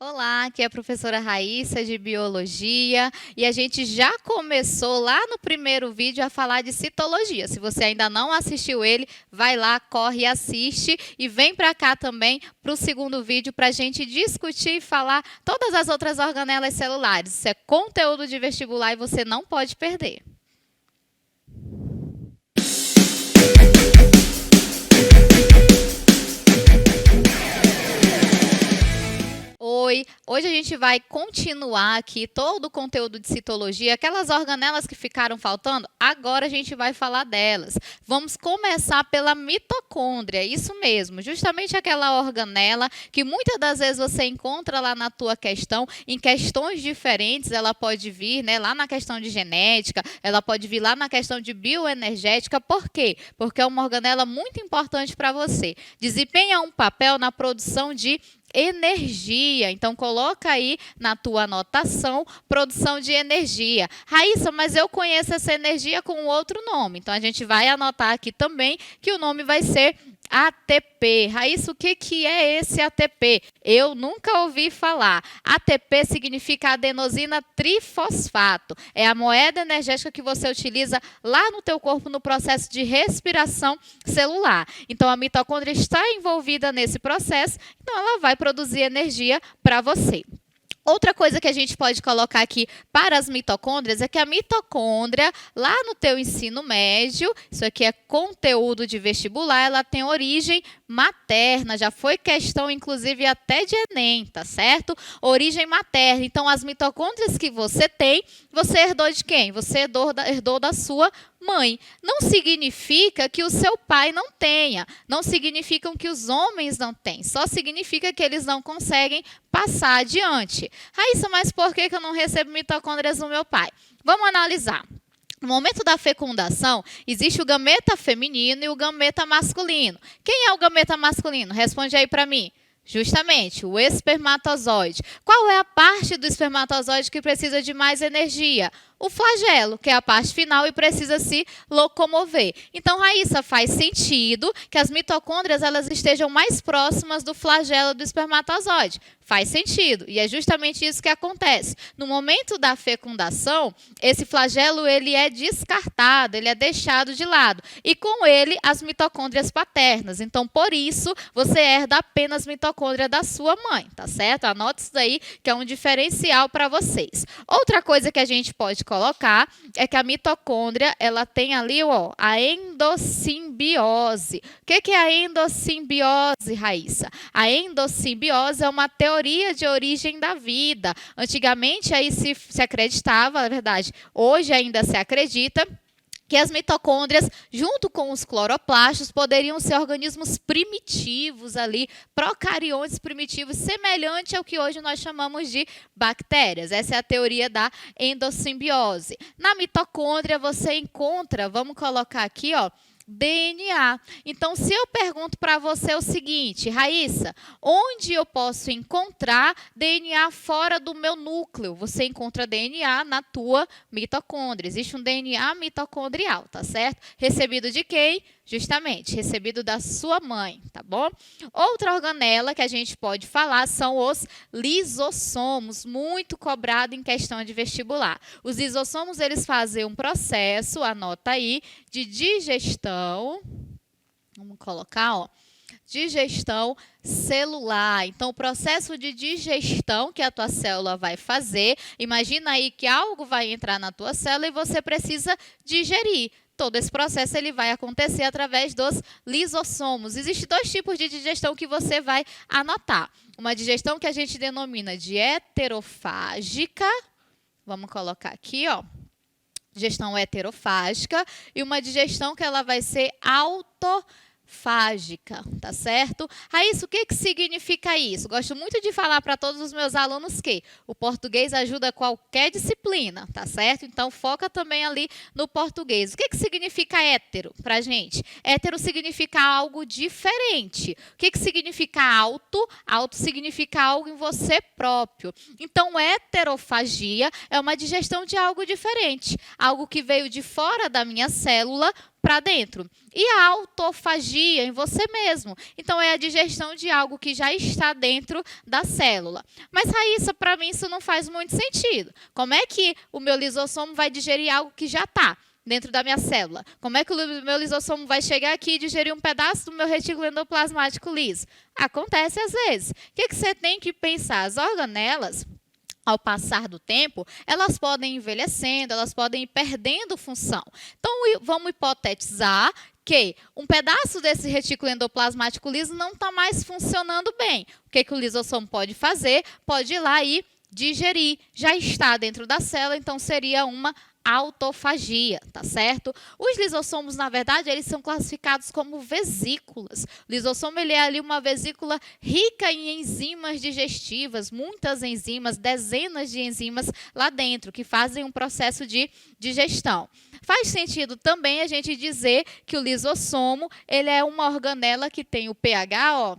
Olá, aqui é a professora Raíssa de Biologia e a gente já começou lá no primeiro vídeo a falar de citologia. Se você ainda não assistiu ele, vai lá, corre e assiste e vem para cá também para o segundo vídeo para a gente discutir e falar todas as outras organelas celulares. Isso é conteúdo de vestibular e você não pode perder. Oi, hoje a gente vai continuar aqui todo o conteúdo de citologia, aquelas organelas que ficaram faltando, agora a gente vai falar delas. Vamos começar pela mitocôndria, isso mesmo, justamente aquela organela que muitas das vezes você encontra lá na tua questão, em questões diferentes, ela pode vir, né, lá na questão de genética, ela pode vir lá na questão de bioenergética, por quê? Porque é uma organela muito importante para você. Desempenha um papel na produção de energia. Então, coloca aí na tua anotação, produção de energia. Raíssa, mas eu conheço essa energia com outro nome. Então, a gente vai anotar aqui também que o nome vai ser ATP. Raíssa, o que é esse ATP? Eu nunca ouvi falar. ATP significa adenosina trifosfato. É a moeda energética que você utiliza lá no teu corpo no processo de respiração celular. Então, a mitocôndria está envolvida nesse processo, então ela vai produzir energia para você. Outra coisa que a gente pode colocar aqui para as mitocôndrias é que a mitocôndria, lá no teu ensino médio, isso aqui é conteúdo de vestibular, ela tem origem materna, já foi questão inclusive até de Enem, tá certo? Origem materna. Então, as mitocôndrias que você tem, você herdou de quem? Você herdou da sua mãe. Não significa que o seu pai não tenha, não significa que os homens não têm, só significa que eles não conseguem passar adiante. Raíssa, mas por que eu não recebo mitocôndrias do meu pai? Vamos analisar. No momento da fecundação, existe o gameta feminino e o gameta masculino. Quem é o gameta masculino? Responde aí para mim. Justamente, o espermatozoide. Qual é a parte do espermatozoide que precisa de mais energia? O flagelo, que é a parte final e precisa se locomover. Então, Raíssa, faz sentido que as mitocôndrias elas estejam mais próximas do flagelo do espermatozoide. Faz sentido, e é justamente isso que acontece. No momento da fecundação, esse flagelo ele é descartado, ele é deixado de lado. E com ele, as mitocôndrias paternas. Então, por isso, você herda apenas mitocôndria da sua mãe, tá certo? Anote isso daí, que é um diferencial para vocês. Outra coisa que a gente pode colocar é que a mitocôndria, ela tem ali, ó, a endossimbiose. O que é a endossimbiose, Raíssa? A endossimbiose é uma teoria de origem da vida. Antigamente aí se acreditava, na verdade, hoje ainda se acredita que as mitocôndrias, junto com os cloroplastos, poderiam ser organismos primitivos ali, procariontes primitivos, semelhante ao que hoje nós chamamos de bactérias. Essa é a teoria da endossimbiose. Na mitocôndria você encontra, vamos colocar aqui, ó, DNA. Então, se eu pergunto para você o seguinte, Raíssa, onde eu posso encontrar DNA fora do meu núcleo? Você encontra DNA na tua mitocôndria. Existe um DNA mitocondrial, tá certo? Recebido de quem? Justamente, recebido da sua mãe, tá bom? Outra organela que a gente pode falar são os lisossomos, muito cobrado em questão de vestibular. Os lisossomos, eles fazem um processo, anota aí, de digestão, vamos colocar, ó, digestão celular. Então, o processo de digestão que a tua célula vai fazer, imagina aí que algo vai entrar na tua célula e você precisa digerir. Todo esse processo ele vai acontecer através dos lisossomos. Existem dois tipos de digestão que você vai anotar. Uma digestão que a gente denomina de heterofágica. Vamos colocar aqui, ó. Digestão heterofágica. E uma digestão que ela vai ser autofágica, tá certo? Raíssa, o que significa isso? Gosto muito de falar para todos os meus alunos que o português ajuda qualquer disciplina, tá certo? Então, foca também ali no português. O que significa hétero para a gente? Hétero significa algo diferente. O que significa auto? Auto significa algo em você próprio. Então, heterofagia é uma digestão de algo diferente. Algo que veio de fora da minha célula para dentro. E a autofagia em você mesmo. Então, é a digestão de algo que já está dentro da célula. Mas, Raíssa, para mim isso não faz muito sentido. Como é que o meu lisossomo vai digerir algo que já está dentro da minha célula? Como é que o meu lisossomo vai chegar aqui e digerir um pedaço do meu retículo endoplasmático liso? Acontece às vezes. O que você tem que pensar? As organelas, ao passar do tempo, elas podem ir envelhecendo, elas podem ir perdendo função. Então, vamos hipotetizar que um pedaço desse retículo endoplasmático liso não está mais funcionando bem. O que o lisossomo pode fazer? Pode ir lá e digerir. Já está dentro da célula, então seria uma autofagia, tá certo? Os lisossomos, na verdade, eles são classificados como vesículas. O lisossomo, ele é ali uma vesícula rica em enzimas digestivas, muitas enzimas, dezenas de enzimas lá dentro, que fazem um processo de digestão. Faz sentido também a gente dizer que o lisossomo, ele é uma organela que tem o pH, ó,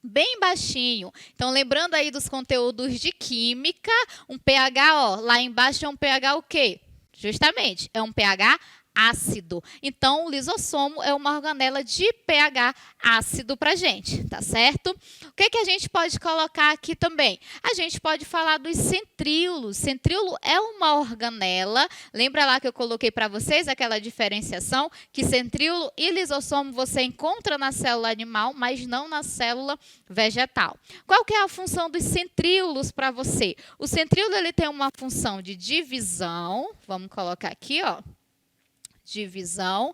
bem baixinho. Então, lembrando aí dos conteúdos de química, um pH, ó, lá embaixo é um pH o quê? Justamente, é um pH ácido. Então, o lisossomo é uma organela de pH ácido para a gente, tá certo? O que a gente pode colocar aqui também? A gente pode falar dos centríolos. Centríolo é uma organela. Lembra lá que eu coloquei para vocês aquela diferenciação? Que centríolo e lisossomo você encontra na célula animal, mas não na célula vegetal. Qual que é a função dos centríolos para você? O centríolo, ele tem uma função de divisão. Vamos colocar aqui, ó. Divisão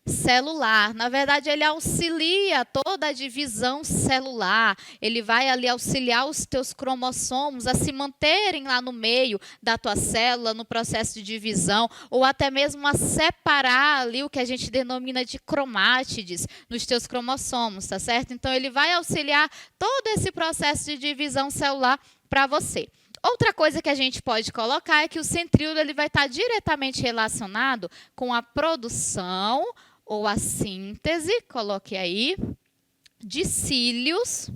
celular. Na verdade, ele auxilia toda a divisão celular. Ele vai ali auxiliar os teus cromossomos a se manterem lá no meio da tua célula, no processo de divisão, ou até mesmo a separar ali o que a gente denomina de cromátides nos teus cromossomos, tá certo? Então, ele vai auxiliar todo esse processo de divisão celular para você. Outra coisa que a gente pode colocar é que o centríolo, ele vai estar diretamente relacionado com a produção ou a síntese, coloque aí, de cílios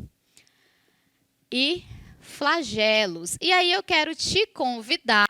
e flagelos. E aí eu quero te convidar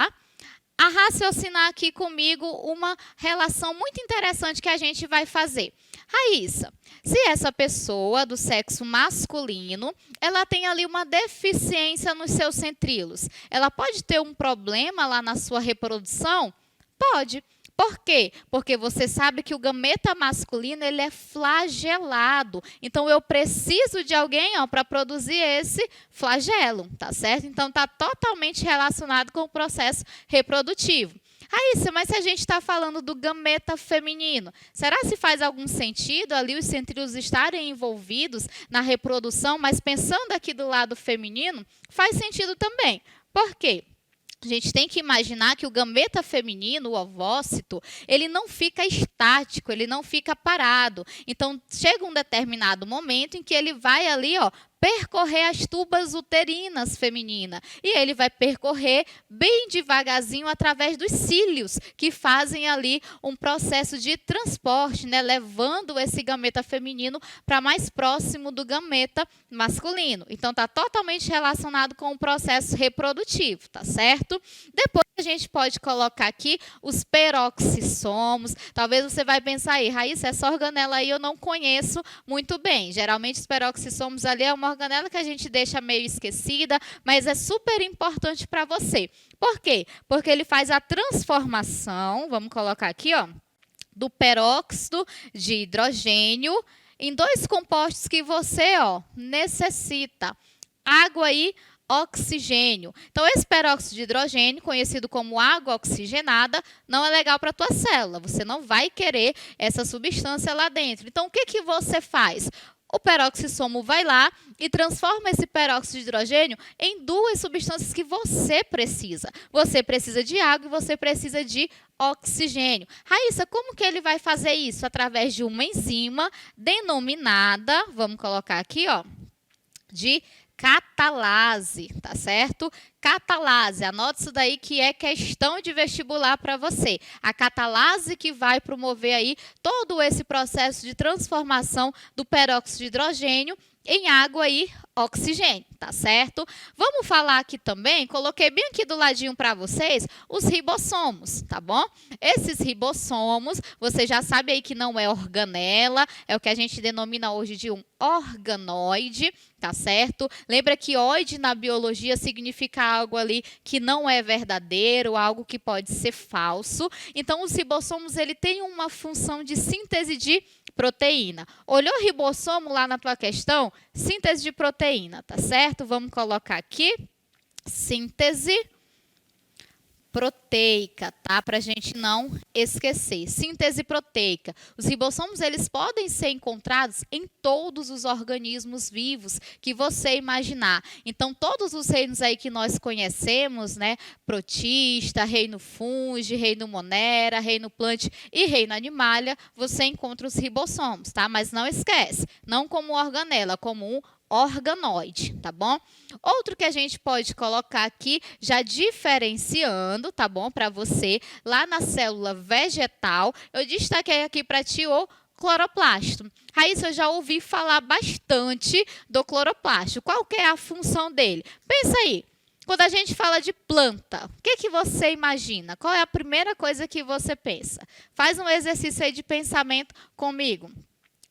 a raciocinar aqui comigo uma relação muito interessante que a gente vai fazer. Raíssa, se essa pessoa do sexo masculino, ela tem ali uma deficiência nos seus centríolos, ela pode ter um problema lá na sua reprodução? Pode. Por quê? Porque você sabe que o gameta masculino, ele é flagelado. Então, eu preciso de alguém para produzir esse flagelo, tá certo? Então, está totalmente relacionado com o processo reprodutivo. Raíssa, mas se a gente está falando do gameta feminino, será se faz algum sentido ali os centríolos estarem envolvidos na reprodução, mas pensando aqui do lado feminino, faz sentido também. Por quê? A gente tem que imaginar que o gameta feminino, o ovócito, ele não fica estático, ele não fica parado. Então, chega um determinado momento em que ele vai ali, ó, percorrer as tubas uterinas femininas. E ele vai percorrer bem devagarzinho através dos cílios, que fazem ali um processo de transporte, né, levando esse gameta feminino para mais próximo do gameta masculino. Então, está totalmente relacionado com o processo reprodutivo, tá certo? Depois a gente pode colocar aqui os peroxissomos. Talvez você vai pensar aí, Raíssa, essa organela aí eu não conheço muito bem. Geralmente os peroxissomos ali é uma organela que a gente deixa meio esquecida, mas é super importante para você. Por quê? Porque ele faz a transformação, vamos colocar aqui, ó, do peróxido de hidrogênio em dois compostos que você, ó, necessita. Água e oxigênio. Então, esse peróxido de hidrogênio, conhecido como água oxigenada, não é legal para a tua célula. Você não vai querer essa substância lá dentro. Então, o que você faz? O peroxissomo vai lá e transforma esse peróxido de hidrogênio em duas substâncias que você precisa. Você precisa de água e você precisa de oxigênio. Raíssa, como que ele vai fazer isso? Através de uma enzima denominada, vamos colocar aqui, ó, de catalase, tá certo? Catalase, anote isso daí que é questão de vestibular para você. A catalase que vai promover aí todo esse processo de transformação do peróxido de hidrogênio em água e oxigênio, tá certo? Vamos falar aqui também, coloquei bem aqui do ladinho para vocês, os ribossomos, tá bom? Esses ribossomos, você já sabe aí que não é organela, é o que a gente denomina hoje de um organoide, tá certo? Lembra que oide na biologia significa algo ali que não é verdadeiro, algo que pode ser falso. Então, os ribossomos, ele tem uma função de síntese de proteína. Olhou o ribossomo lá na tua questão? Síntese de proteína, tá certo? Vamos colocar aqui, síntese proteica, tá? Para a gente não esquecer. Síntese proteica. Os ribossomos, eles podem ser encontrados em todos os organismos vivos que você imaginar. Então, todos os reinos aí que nós conhecemos, né? Protista, reino fungi, reino monera, reino plant e reino animalia, você encontra os ribossomos, tá? Mas não esquece, não como organela, como um organoide, tá bom? Outro que a gente pode colocar aqui, já diferenciando, tá bom? Para você, lá na célula vegetal, eu destaquei aqui para ti o cloroplasto. Raíssa, eu já ouvi falar bastante do cloroplasto. Qual que é a função dele? Pensa aí. Quando a gente fala de planta, o que você imagina? Qual é a primeira coisa que você pensa? Faz um exercício aí de pensamento comigo.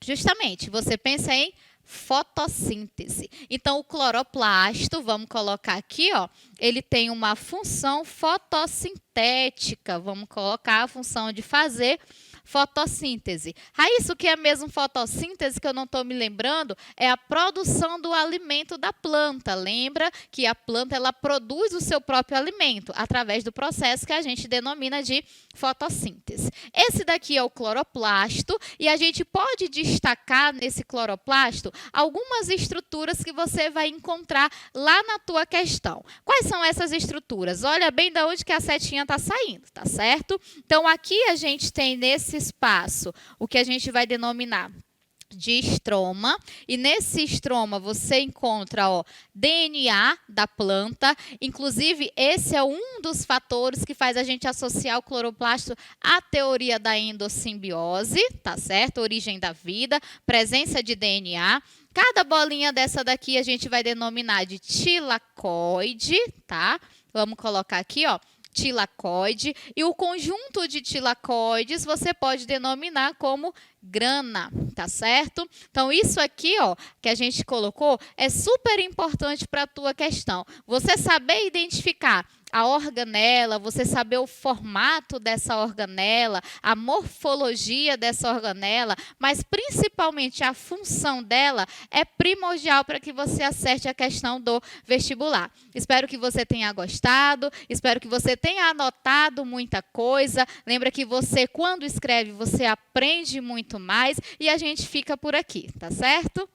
Justamente, você pensa em fotossíntese. Então, o cloroplasto, vamos colocar aqui, ó, ele tem uma função fotossintética. Vamos colocar a função de fazer fotossíntese. Raíssa, o que é mesmo fotossíntese, que eu não estou me lembrando, é a produção do alimento da planta. Lembra que a planta, ela produz o seu próprio alimento através do processo que a gente denomina de fotossíntese. Esse daqui é o cloroplasto e a gente pode destacar nesse cloroplasto algumas estruturas que você vai encontrar lá na tua questão. Quais são essas estruturas? Olha bem de onde que a setinha está saindo, tá certo? Então, aqui a gente tem nesse espaço o que a gente vai denominar de estroma, e nesse estroma você encontra, ó, DNA da planta. Inclusive, esse é um dos fatores que faz a gente associar o cloroplasto à teoria da endossimbiose, tá certo? Origem da vida, presença de DNA. Cada bolinha dessa daqui a gente vai denominar de tilacoide, tá? Vamos colocar aqui, ó, tilacoide, e o conjunto de tilacoides você pode denominar como grana, tá certo? Então, isso aqui, ó, que a gente colocou, é super importante para a tua questão. Você saber identificar a organela, você saber o formato dessa organela, a morfologia dessa organela, mas principalmente a função dela é primordial para que você acerte a questão do vestibular. Espero que você tenha gostado, espero que você tenha anotado muita coisa. Lembra que você, quando escreve, você aprende muito mais e a gente fica por aqui, tá certo?